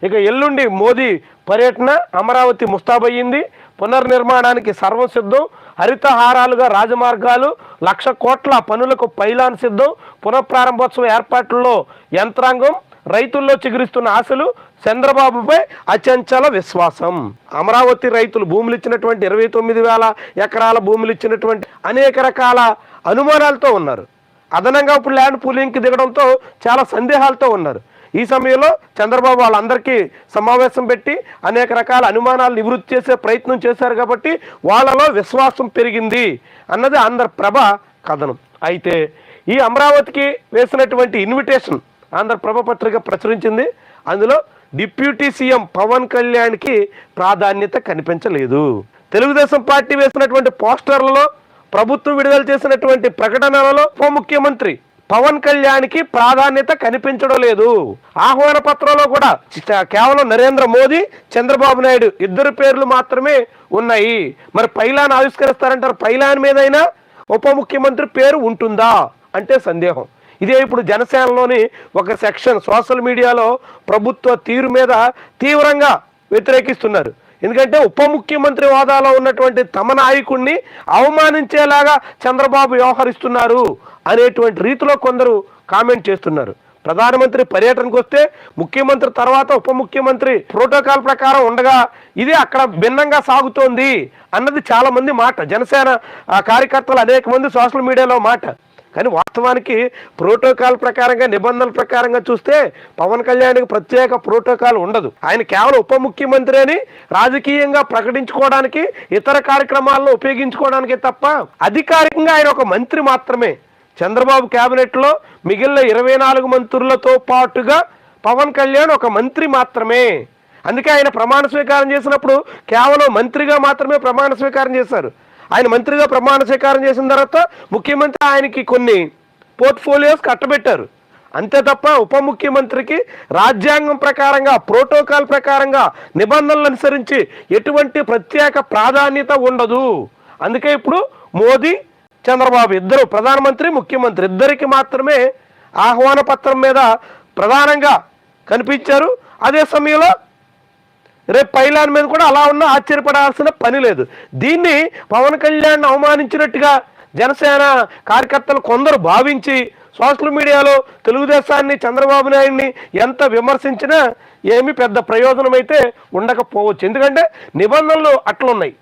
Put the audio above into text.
ఇక ఎల్లుండి మోదీ పర్యటన, అమరావతి ముస్తాబయ్యింది, పునర్నిర్మాణానికి సర్వం సిద్ధం, హరితహారాలుగా రాజమార్గాలు, 1,00,000 కోట్ల పనులకు పైలాన్ సిద్ధం, పునఃప్రారంభోత్సవ ఏర్పాట్లలో యంత్రాంగం, రైతుల్లో చిగురిస్తున్న ఆశలు, చంద్రబాబుపై అచంచల విశ్వాసం. అమరావతి రైతులు భూములు ఇచ్చినటువంటి 29,000 ఎకరాల భూములు ఇచ్చినటువంటి అనేక రకాల అనుమానాలతో ఉన్నారు. అదనంగా ఇప్పుడు ల్యాండ్ పూలింగ్కి దిగడంతో చాలా సందేహాలతో ఉన్నారు. ఈ సమయంలో చంద్రబాబు వాళ్ళందరికీ సమావేశం పెట్టి అనేక రకాల అనుమానాలు నివృత్తి చేసే ప్రయత్నం చేశారు కాబట్టి వాళ్ళలో విశ్వాసం పెరిగింది అన్నది ఆంధ్రప్రభ కథనం. అయితే ఈ అమరావతికి వేసినటువంటి ఇన్విటేషన్ ఆంధ్రప్రభ పత్రిక ప్రచురించింది. అందులో డిప్యూటీ సీఎం పవన్ కళ్యాణ్కి ప్రాధాన్యత కనిపించలేదు. తెలుగుదేశం పార్టీ వేసినటువంటి పోస్టర్లలో, ప్రభుత్వం విడుదల చేసినటువంటి ప్రకటనలలో ఉప ముఖ్యమంత్రి పవన్ కళ్యాణ్కి ప్రాధాన్యత కనిపించడం లేదు. ఆహ్వాన పత్రంలో కూడా కేవలం నరేంద్ర మోదీ, చంద్రబాబు నాయుడు ఇద్దరు పేర్లు మాత్రమే ఉన్నాయి. మరి పైలాన్ ఆవిష్కరిస్తారంటారు, పైలాన్ మీదైనా ఉప ముఖ్యమంత్రి పేరు ఉంటుందా అంటే సందేహం. ఇదే ఇప్పుడు జనసేనలోని ఒక సెక్షన్ సోషల్ మీడియాలో ప్రభుత్వ తీరు మీద తీవ్రంగా వ్యతిరేకిస్తున్నారు. ఎందుకంటే ఉప ముఖ్యమంత్రి హోదాలో ఉన్నటువంటి తమ నాయకుడిని అవమానించేలాగా చంద్రబాబు వ్యవహరిస్తున్నారు అనేటువంటి రీతిలో కొందరు కామెంట్ చేస్తున్నారు. ప్రధానమంత్రి పర్యటనకు వస్తే ముఖ్యమంత్రి తర్వాత ఉప ముఖ్యమంత్రి ప్రోటోకాల్ ప్రకారం ఉండగా ఇది అక్కడ భిన్నంగా సాగుతోంది అన్నది చాలా మంది మాట. జనసేన కార్యకర్తలు అనేక మంది సోషల్ మీడియాలో మాట. కానీ వాస్తవానికి ప్రోటోకాల్ ప్రకారంగా, నిబంధనల ప్రకారంగా చూస్తే పవన్ కళ్యాణ్కి ప్రత్యేక ప్రోటోకాల్ ఉండదు. ఆయన కేవలం ఉప ముఖ్యమంత్రి అని రాజకీయంగా ప్రకటించుకోవడానికి, ఇతర కార్యక్రమాల్లో ఉపయోగించుకోవడానికే తప్ప అధికారికంగా ఆయన ఒక మంత్రి మాత్రమే. చంద్రబాబు క్యాబినెట్లో మిగిలిన 24 మంత్రులతో పాటుగా పవన్ కళ్యాణ్ ఒక మంత్రి మాత్రమే. అందుకే ఆయన ప్రమాణ స్వీకారం చేసినప్పుడు కేవలం మంత్రిగా మాత్రమే ప్రమాణ స్వీకారం చేశారు. ఆయన మంత్రిగా ప్రమాణ స్వీకారం చేసిన తర్వాత ముఖ్యమంత్రి ఆయనకి కొన్ని పోర్ట్ఫోలియోస్ కట్టబెట్టారు. అంతే తప్ప ఉప ముఖ్యమంత్రికి రాజ్యాంగం ప్రకారంగా, ప్రోటోకాల్ ప్రకారంగా, నిబంధనలు అనుసరించి ఎటువంటి ప్రత్యేక ప్రాధాన్యత ఉండదు. అందుకే ఇప్పుడు మోదీ, చంద్రబాబు ఇద్దరు, ప్రధానమంత్రి, ముఖ్యమంత్రి ఇద్దరికి మాత్రమే ఆహ్వాన పత్రం మీద ప్రధానంగా కనిపించారు. అదే సమయంలో రేపు పైలాన్ మీద కూడా అలా ఉన్నా ఆశ్చర్యపడాల్సిన పని లేదు. దీన్ని పవన్ కళ్యాణ్ అవమానించినట్టుగా జనసేన కార్యకర్తలు కొందరు భావించి సోషల్ మీడియాలో తెలుగుదేశాన్ని, చంద్రబాబు నాయుడిని ఎంత విమర్శించినా ఏమీ పెద్ద ప్రయోజనం అయితే ఉండకపోవచ్చు. ఎందుకంటే నిబంధనలు అట్లున్నాయి.